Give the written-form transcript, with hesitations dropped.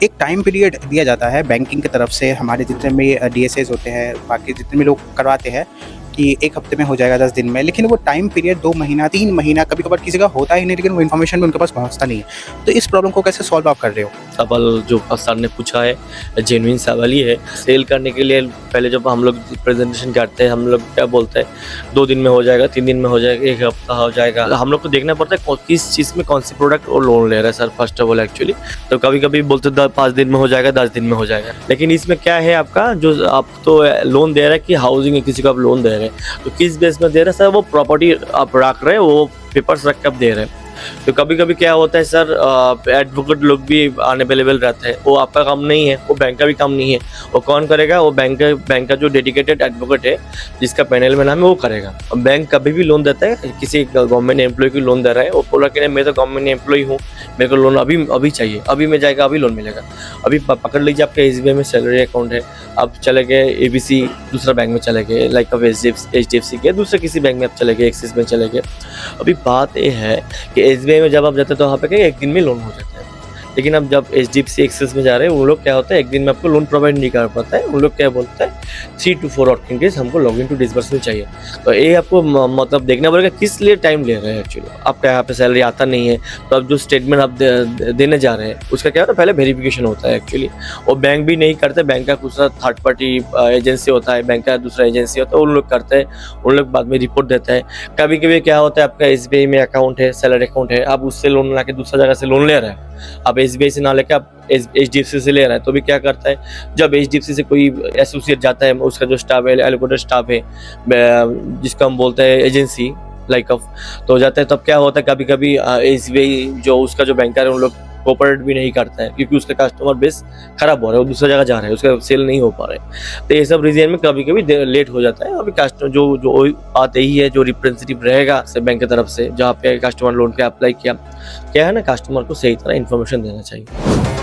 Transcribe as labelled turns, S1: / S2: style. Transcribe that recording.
S1: एक time period दिया जाता है बैंकिंग की तरफ से, हमारे जितने भी डीएसएस होते हैं, बाकी जितने भी लोग करवाते हैं कि 1 हफ्ते में हो जाएगा, 10 दिन में, लेकिन वो टाइम पीरियड 2 महीना, 3 महीना, कभी-कभार किसी का होता ही नहीं, लेकिन वो इन्फॉर्मेशन भी उनके पास पहुँचता नहीं है। तो इस प्रॉब्लम को कैसे सॉल्व आप कर रहे हो?
S2: सवाल जो सर ने पूछा है जेन्युइन सवाल ही है। सेल करने के लिए पहले जब हम लोग प्रेजेंटेशन करते हैं, हम लोग क्या बोलते हैं 2 दिन में हो जाएगा, 3 दिन में हो जाएगा, 1 हफ्ता हो जाएगा। हम लोग को देखना पड़ता है किस चीज़ में कौन सी प्रोडक्ट और लोन ले रहा है sir, first of all actually. तो कभी कभी बोलते 5 दिन में हो जाएगा, 10 दिन में हो जाएगा, लेकिन इसमें क्या है आपका जो आप तो लोन दे रहे हैं कि हाउसिंग किसी को आप लोन दे रहे हैं, तो किस बेस में दे रहे हैं सर, वो प्रॉपर्टी आप रख रहे हैं, वो पेपर्स रख के आप दे रहे हैं। तो कभी कभी क्या होता है सर, एडवोकेट लोग भी अनअवेलेबल रहते हैं, वो आपका काम नहीं है, वो बैंक का भी काम नहीं है। वो कौन करेगा? वो बैंक का जो डेडिकेटेड एडवोकेट है, जिसका पैनल में नाम है, वो करेगा। बैंक कभी भी लोन देता है, किसी गवर्नमेंट एम्प्लॉय को लोन दे रहा है, वो बोला कि मैं तो गवर्नमेंट एम्प्लॉय हूँ, मेरे को लोन अभी चाहिए, अभी में जाएगा, अभी लोन मिलेगा। अभी पकड़ लीजिए आपके SBI में सैलरी अकाउंट है, आप चले गए ABC दूसरा बैंक में चले गए, लाइक अब HDFC के दूसरे किसी बैंक में आप चले गए, एक्सिस में चले गए। अभी बात ये है कि SBI में जब आप जाते हैं तो वहाँ पे क्या 1 दिन में लोन हो जाता है, लेकिन अब जब HDFC एक्सिस में जा रहे हैं, वो लोग क्या होता है 1 दिन में आपको लोन प्रोवाइड नहीं कर पाता है। उन लोग क्या बोलते हैं 3 to 4 वर्किंग डेज हमको लॉगिन टू डिसबर्समेंट चाहिए। तो ये आपको मतलब देखना पड़ेगा किस लिए टाइम ले रहे हैं एक्चुअली। आपका यहाँ पे सैलरी आता नहीं है, तो अब जो स्टेटमेंट आप देने जा रहे हैं उसका क्या होता है, पहले वेरिफिकेशन होता है एक्चुअली। और बैंक भी नहीं करते, बैंक का दूसरा थर्ड पार्टी एजेंसी होता है, बैंक का दूसरा एजेंसी होता है, उन लोग करते हैं, उन लोग बाद में रिपोर्ट देते हैं। कभी कभी क्या होता है आपका SBI में अकाउंट है, सैलरी अकाउंट है, आप उससे लोन ला के दूसरा जगह से लोन ले रहे हैं, आप SBI से ना लेके आप HDFC से ले रहा है। तो भी क्या करता है, जब HDFC से कोई एसोसिएट जाता है, उसका जो स्टाफ है, एलोकेटेड स्टाफ है, जिसको हम बोलते हैं एजेंसी लाइक ऑफ, तो जाता है, तब क्या होता है कभी कभी SBI जो उसका जो बैंकर है, उन लोग कोऑपरेट भी नहीं करता है, क्योंकि उसका कस्टमर बेस खराब हो रहा है, वो दूसरा जगह जा रहा है, उसका सेल नहीं हो पा रहा है। तो ये सब रीजन में कभी कभी लेट हो जाता है। अभी कस्टमर जो बात यही है, जो रिप्रेजेंटेटिव रहेगा बैंक की तरफ से, जहाँ पे कस्टमर लोन पे अप्लाई किया, क्या है ना, कस्टमर को सही तरह इन्फॉर्मेशन देना चाहिए।